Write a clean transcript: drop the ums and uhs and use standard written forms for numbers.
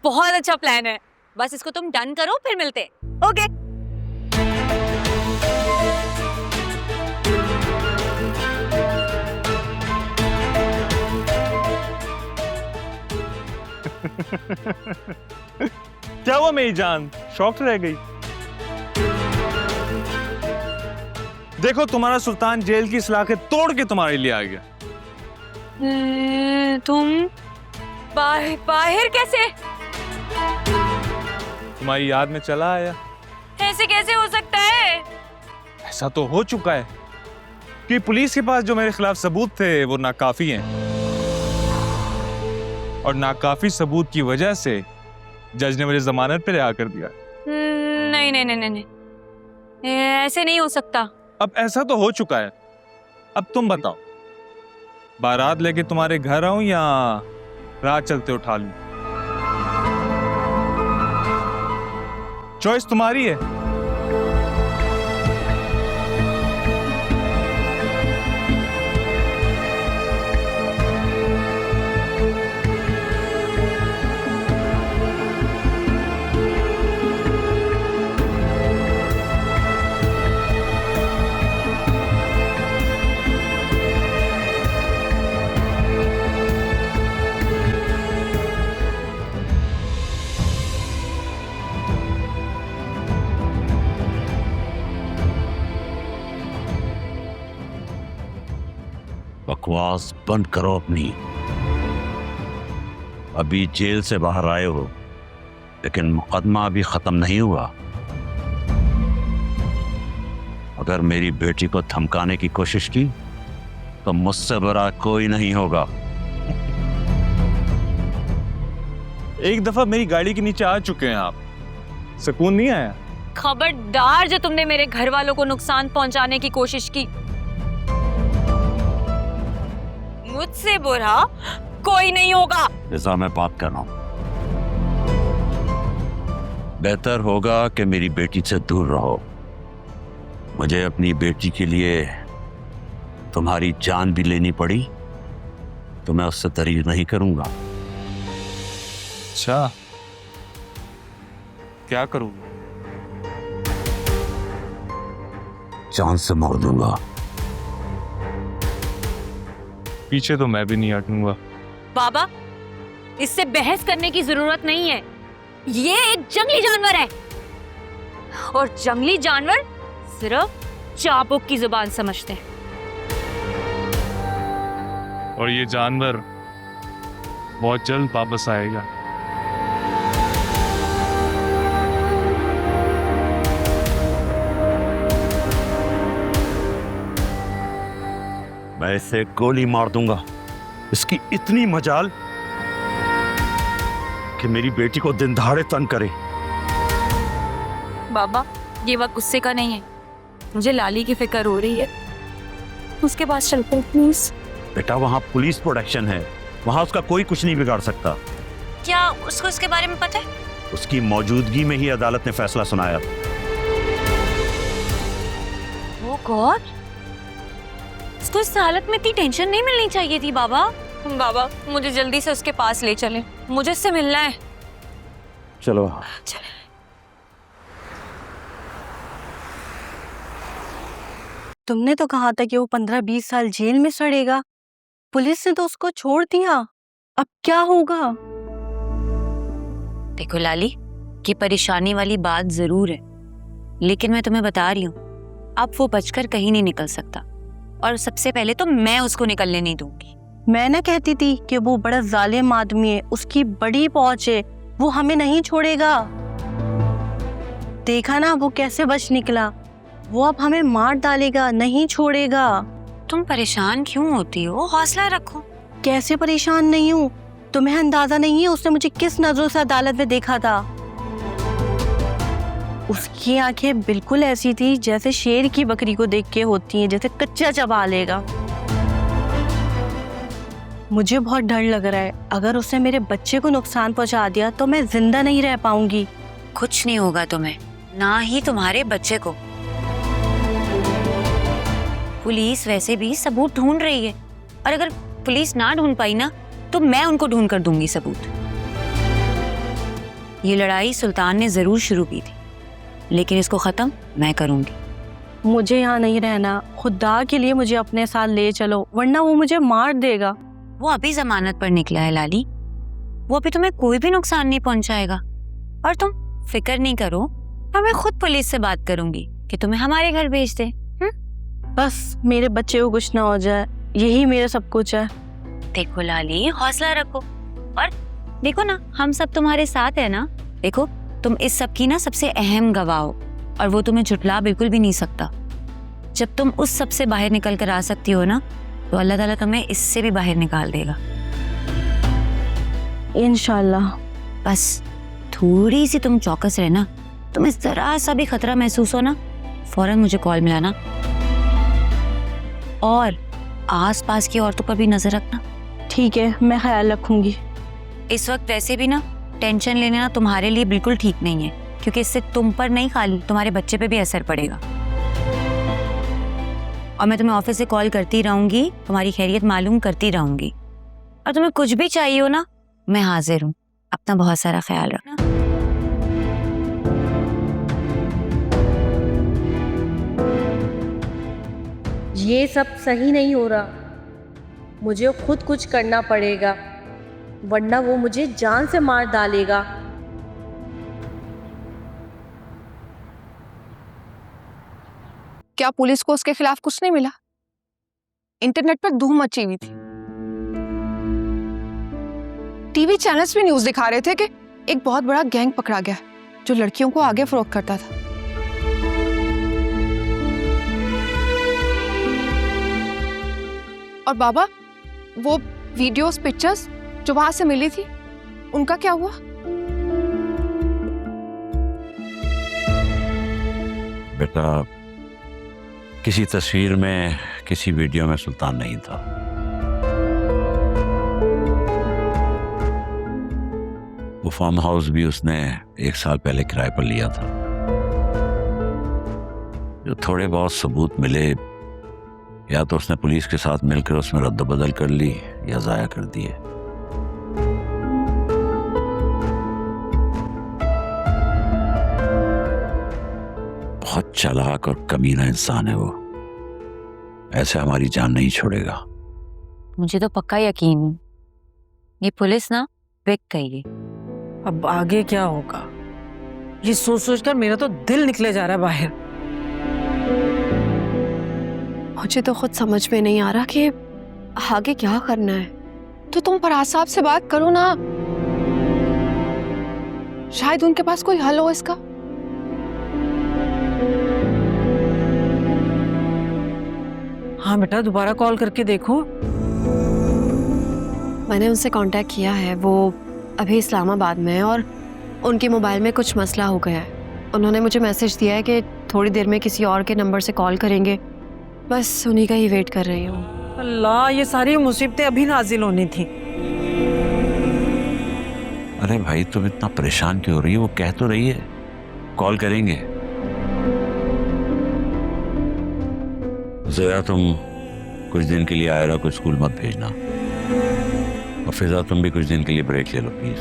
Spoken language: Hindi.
बहुत अच्छा प्लान है, बस इसको तुम डन करो फिर मिलते हैं। ओके क्या हुआ मेरी जान, शॉक्ड रह गई? देखो तुम्हारा सुल्तान जेल की सलाखें तोड़ के तुम्हारे लिए आ गया। तुम बाहर कैसे? तुम्हारी याद में चला आया। ऐसे कैसे हो सकता है? ऐसा तो हो चुका है कि पुलिस के पास जो मेरे खिलाफ सबूत थे वो नाकाफी हैं, और नाकाफी सबूत की वजह से जज ने मुझे जमानत पे रिहा कर दिया। नहीं नहीं नहीं नहीं, ऐसे नहीं हो सकता। अब ऐसा तो हो चुका है, अब तुम बताओ, बारात लेके तुम्हारे घर आऊं या रात चलते उठा लूं? चॉइस तुम्हारी है। बकवास बंद करो अपनी। अभी जेल से बाहर आए हो, लेकिन मुकदमा अभी खत्म नहीं हुआ। अगर मेरी बेटी को धमकाने की कोशिश की तो मुझसे बड़ा कोई नहीं होगा। एक दफा मेरी गाड़ी के नीचे आ चुके हैं आप, सुकून नहीं आया? खबरदार जो तुमने मेरे घर वालों को नुकसान पहुंचाने की कोशिश की, मुझसे बुरा कोई नहीं होगा। जैसा मैं बात कर रहा हूं, बेहतर होगा कि मेरी बेटी से दूर रहो। मुझे अपनी बेटी के लिए तुम्हारी जान भी लेनी पड़ी तो मैं उससे तरीफ नहीं करूंगा। अच्छा, क्या करूं? जान से मार दूंगा। पीछे तो मैं भी नहीं हटूंगा। बाबा, इससे बहस करने की जरूरत नहीं है। ये एक जंगली जानवर है, और जंगली जानवर सिर्फ चाबुक की जुबान समझते हैं। और ये जानवर बहुत जल्द वापस आएगा। मैं इसे गोली मार दूंगा। इसकी इतनी मजाल कि मेरी बेटी को दिन दहाड़े तंग करे। बाबा, ये वक्त गुस्से का नहीं है, मुझे लाली की फिक्र हो रही है। उसके पास चलते हैं प्लीज। बेटा, वहां पुलिस प्रोटेक्शन है, वहां उसका कोई कुछ नहीं बिगाड़ सकता। क्या उसको इसके बारे में पता है? उसकी मौजूदगी में ही अदालत ने फैसला सुनाया। ओ गॉड, इसको इस हालत में इतनी टेंशन नहीं मिलनी चाहिए थी। बाबा, बाबा मुझे जल्दी से उसके पास ले चलें, मुझे उससे मिलना है। चलो। चले। तुमने तो कहा था कि वो 15-20 साल जेल में सड़ेगा। पुलिस ने तो उसको छोड़ दिया, अब क्या होगा? देखो लाली, ये परेशानी वाली बात जरूर है, लेकिन मैं तुम्हें बता रही हूँ, अब वो बचकर कहीं नहीं निकल सकता, और सबसे पहले तो मैं उसको निकलने नहीं दूंगी। मैं ना कहती थी कि वो बड़ा जालिम आदमी है, उसकी बड़ी पहुंच है, वो हमें नहीं छोड़ेगा। देखा ना वो कैसे बच निकला। वो अब हमें मार डालेगा, नहीं छोड़ेगा। तुम परेशान क्यों होती हो? हौसला रखो। कैसे परेशान नहीं हूँ? तुम्हें अंदाजा नहीं है उसने मुझे किस नजरों से अदालत में देखा था। उसकी आंखें बिल्कुल ऐसी थी जैसे शेर की बकरी को देख के होती हैं, जैसे कच्चा चबा लेगा। मुझे बहुत डर लग रहा है, अगर उसने मेरे बच्चे को नुकसान पहुंचा दिया तो मैं जिंदा नहीं रह पाऊंगी। कुछ नहीं होगा तुम्हें, ना ही तुम्हारे बच्चे को। पुलिस वैसे भी सबूत ढूंढ रही है, और अगर पुलिस ना ढूंढ पाई ना तो मैं उनको ढूंढ कर दूंगी सबूत। ये लड़ाई सुल्तान ने जरूर शुरू की थी, लेकिन इसको खत्म मैं करूंगी। मुझे यहाँ नहीं रहना, खुदा के लिए मुझे अपने साथ ले चलो, वरना वो मुझे मार देगा। वो अभी जमानत पर निकला है लाली, वो अभी तुम्हें कोई भी नुकसान नहीं पहुंचाएगा। और तुम फिक्र नहीं करो, मैं खुद पुलिस से बात करूंगी कि तुम्हें हमारे घर भेज दे। बस मेरे बच्चे को कुछ ना हो जाए, यही मेरा सब कुछ है। देखो लाली, हौसला रखो और देखो ना, हम सब तुम्हारे साथ है ना। देखो, तुम इस सब की ना सबसे अहम गवाह हो और वो तुम्हें झुठला बिल्कुल भी नहीं सकता। जब तुम उस सब से बाहर निकल कर आ सकती हो ना, तो अल्लाह ताला तुम्हें इससे भी बाहर निकाल देगा इंशाल्लाह। बस थोड़ी सी तुम चौकस रहना, तुम्हें जरा सा भी खतरा महसूस हो ना, फौरन मुझे कॉल मिलाना। और आसपास की औरतों पर भी नजर रखना। ठीक है, मैं ख्याल रखूंगी। इस वक्त वैसे भी ना टेंशन लेना तुम्हारे लिए बिल्कुल ठीक नहीं है, क्योंकि इससे तुम पर नहीं, खाली तुम्हारे बच्चे पे भी असर पड़ेगा। और मैं तुम्हें ऑफिस से कॉल करती रहूंगी, तुम्हारी खैरियत मालूम करती रहूंगी। और तुम्हें कुछ भी चाहिए हो ना, मैं हाजिर हूँ। अपना बहुत सारा ख्याल रखना। ये सब सही नहीं हो रहा, मुझे खुद कुछ करना पड़ेगा, वरना वो मुझे जान से मार डालेगा। क्या पुलिस को उसके खिलाफ कुछ नहीं मिला? इंटरनेट पर धूम मची हुई थी, टीवी चैनल्स भी न्यूज़ दिखा रहे थे कि एक बहुत बड़ा गैंग पकड़ा गया जो लड़कियों को आगे फरोख्त करता था। और बाबा, वो वीडियोस, पिक्चर्स जो वहां से मिली थी, उनका क्या हुआ? बेटा, किसी तस्वीर में, किसी वीडियो में सुल्तान नहीं था। वो फार्म हाउस भी उसने 1 साल पहले किराए पर लिया था। जो थोड़े बहुत सबूत मिले, या तो उसने पुलिस के साथ मिलकर उसमें रद्द-बदल कर ली या जाया कर दिए। बहुत चालाक और कमीना इंसान है वो, ऐसे हमारी जान नहीं छोड़ेगा। मुझे तो पक्का यकीन है, ये पुलिस ना बिक गई है। अब आगे क्या होगा, ये सोच सोच कर मेरा तो दिल निकले जा रहा है बाहर। मुझे तो खुद समझ में नहीं आ रहा कि आगे क्या करना है। तो तुम फराज साहब से बात करो ना, शायद उनके पास कोई हल हो इसका। हाँ बेटा, दोबारा कॉल करके देखो। मैंने उनसे कांटेक्ट किया है, वो अभी इस्लामाबाद में है और उनके मोबाइल में कुछ मसला हो गया है। उन्होंने मुझे मैसेज दिया है कि थोड़ी देर में किसी और के नंबर से कॉल करेंगे, बस उन्हीं का ही वेट कर रही हूँ। अल्लाह, ये सारी मुसीबतें अभी नाजिल होनी थी। अरे भाई, तुम इतना परेशान क्यों हो रही है? वो कह तो रही है कॉल करेंगे। जरा तुम कुछ दिन के लिए आयरा को स्कूल मत भेजना, और फिजा तुम भी कुछ दिन के लिए ब्रेक ले लो प्लीज।